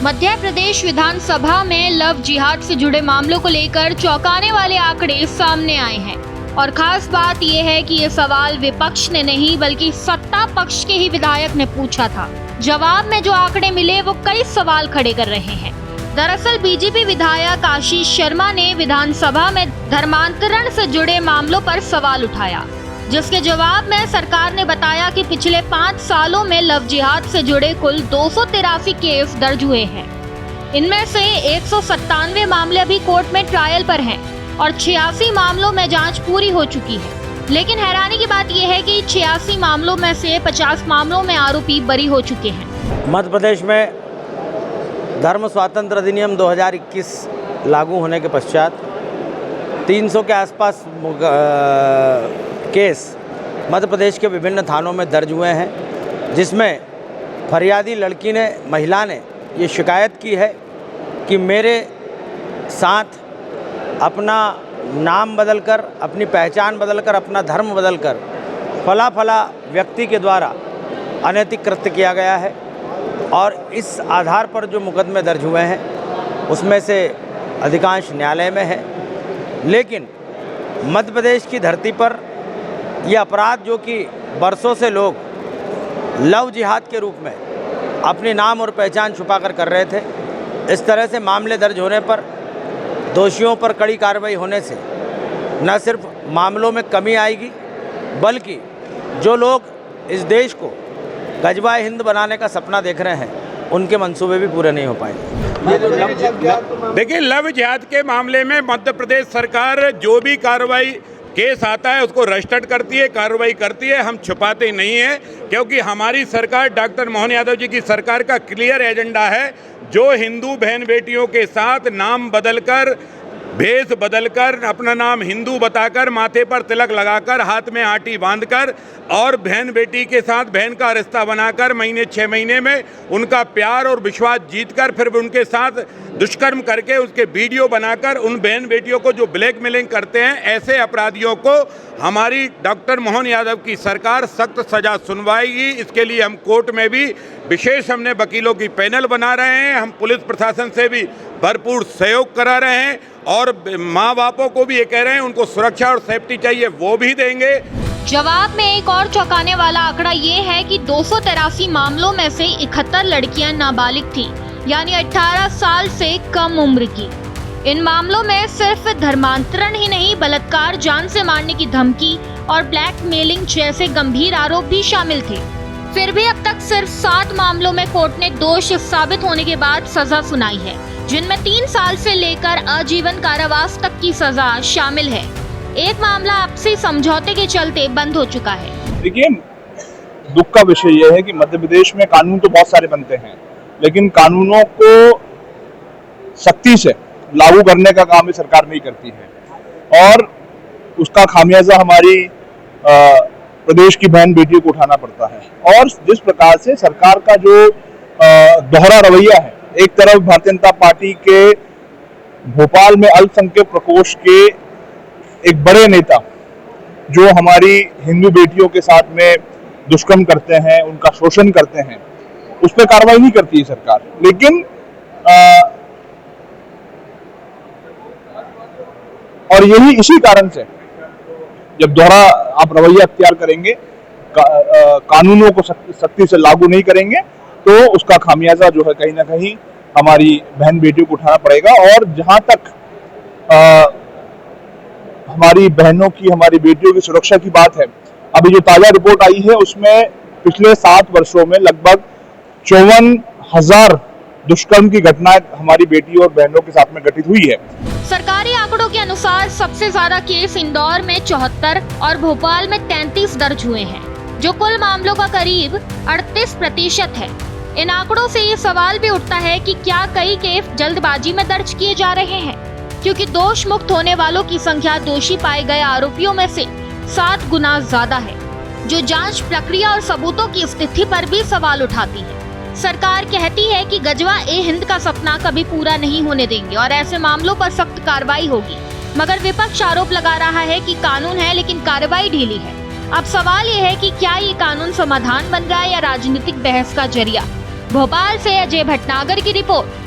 मध्य प्रदेश विधानसभा में लव जिहाद से जुड़े मामलों को लेकर चौंकाने वाले आंकड़े सामने आए हैं और खास बात यह है कि ये सवाल विपक्ष ने नहीं बल्कि सत्ता पक्ष के ही विधायक ने पूछा था। जवाब में जो आंकड़े मिले वो कई सवाल खड़े कर रहे हैं। दरअसल बीजेपी विधायक आशीष शर्मा ने विधानसभा में धर्मांतरण से जुड़े मामलों पर सवाल उठाया, जिसके जवाब में सरकार ने बताया कि पिछले 5 सालों में लव जिहाद से जुड़े कुल 283 केस दर्ज हुए हैं। इनमें से 197 मामले अभी कोर्ट में ट्रायल पर हैं और 86 मामलों में जांच पूरी हो चुकी है। लेकिन हैरानी की बात यह है कि 86 मामलों में से 50 मामलों में आरोपी बरी हो चुके हैं। मध्य प्रदेश में धर्म स्वातंत्र अधिनियम 2021 लागू होने के पश्चात 300 के आसपास केस मध्य प्रदेश के विभिन्न थानों में दर्ज हुए हैं, जिसमें फरियादी महिला ने ये शिकायत की है कि मेरे साथ अपना नाम बदलकर, अपनी पहचान बदलकर, अपना धर्म बदलकर फला व्यक्ति के द्वारा अनैतिक कृत्य किया गया है और इस आधार पर जो मुकदमे दर्ज हुए हैं उसमें से अधिकांश न्यायालय में है। लेकिन मध्य प्रदेश की धरती पर ये अपराध जो कि बरसों से लोग लव जिहाद के रूप में अपने नाम और पहचान छुपाकर कर रहे थे, इस तरह से मामले दर्ज होने पर दोषियों पर कड़ी कार्रवाई होने से न सिर्फ मामलों में कमी आएगी बल्कि जो लोग इस देश को गजवा हिंद बनाने का सपना देख रहे हैं उनके मंसूबे भी पूरे नहीं हो पाएंगे। देखिए, लव जिहाद के मामले में मध्य प्रदेश सरकार जो भी कार्रवाई केस आता है उसको रजिस्टर्ड करती है, कार्रवाई करती है। हम छुपाते नहीं हैं, क्योंकि हमारी सरकार डॉक्टर मोहन यादव जी की सरकार का क्लियर एजेंडा है। जो हिंदू बहन बेटियों के साथ नाम बदलकर, भेष बदलकर, अपना नाम हिंदू बताकर, माथे पर तिलक लगाकर, हाथ में आटी बांधकर और बहन बेटी के साथ बहन का रिश्ता बनाकर 6 महीने में उनका प्यार और विश्वास जीतकर फिर उनके साथ दुष्कर्म करके उसके वीडियो बनाकर उन बहन बेटियों को जो ब्लैकमेलिंग करते हैं, ऐसे अपराधियों को हमारी डॉक्टर मोहन यादव की सरकार सख्त सजा सुनवाएगी। इसके लिए हम कोर्ट में भी विशेष हमने वकीलों की पैनल बना रहे हैं। हम पुलिस प्रशासन से भी भरपूर सहयोग करा रहे हैं और माँ बापों को भी ये कह रहे हैं उनको सुरक्षा और सेफ्टी चाहिए, वो भी देंगे। जवाब में एक और चौंकाने वाला आंकड़ा ये है कि 283 मामलों में से 71 लड़कियां नाबालिग थी, यानी 18 साल से कम उम्र की। इन मामलों में सिर्फ धर्मांतरण ही नहीं, बलात्कार, जान से मारने की धमकी और ब्लैकमेलिंग जैसे गंभीर आरोप भी शामिल थे। फिर भी अब तक सिर्फ 7 मामलों में कोर्ट ने दोष साबित होने के बाद सजा सुनाई है, जिनमें 3 साल से लेकर आजीवन कारावास तक की सजा शामिल है। एक मामला आपसी समझौते के चलते बंद हो चुका है। देखिए, दुख का विषय यह है कि मध्य प्रदेश में कानून तो बहुत सारे बनते हैं, लेकिन कानूनों को सख्ती से लागू करने का काम सरकार नहीं करती है और उसका खामियाजा हमारी प्रदेश की बहन बेटियों को उठाना पड़ता है। और जिस प्रकार से सरकार का जो दोहरा रवैया है, एक तरफ भारतीय जनता पार्टी के भोपाल में अल्पसंख्यक प्रकोष्ठ के एक बड़े नेता जो हमारी हिंदू बेटियों के साथ में दुष्कर्म करते हैं, उनका शोषण करते हैं, उस पर कार्रवाई नहीं करती है सरकार। लेकिन और यही इसी कारण से जब दोहरा आप रवैया अख्तियार करेंगे, कानूनों को सख्ती से लागू नहीं करेंगे, तो उसका खामियाजा जो है कहीं ना कहीं हमारी बहन बेटियों को उठाना पड़ेगा। और जहां तक हमारी बहनों की, हमारी बेटियों की सुरक्षा की बात है, अभी जो ताजा रिपोर्ट आई है उसमें पिछले 7 वर्षों में लगभग 54,000 दुष्कर्म की घटनाएं हमारी बेटियों और बहनों के साथ में घटित हुई है। सरकारी आंकड़ों के अनुसार सबसे ज्यादा केस इंदौर में 74 और भोपाल में 33 दर्ज हुए हैं, जो कुल मामलों का करीब 38% है। इन आंकड़ों से ये सवाल भी उठता है कि क्या कई केस जल्दबाजी में दर्ज किए जा रहे हैं, क्योंकि दोष मुक्त होने वालों की संख्या दोषी पाए गए आरोपियों में से 7 गुना ज्यादा है, जो जांच प्रक्रिया और सबूतों की स्थिति पर भी सवाल उठाती है। सरकार कहती है कि गजवा ए हिंद का सपना कभी पूरा नहीं होने देंगे और ऐसे मामलों पर सख्त कार्रवाई होगी, मगर विपक्ष आरोप लगा रहा है कि कानून है लेकिन कार्रवाई ढीली है। अब सवाल ये है कि क्या ये कानून समाधान बन रहा है या राजनीतिक बहस का जरिया। भोपाल से अजय भटनागर की रिपोर्ट।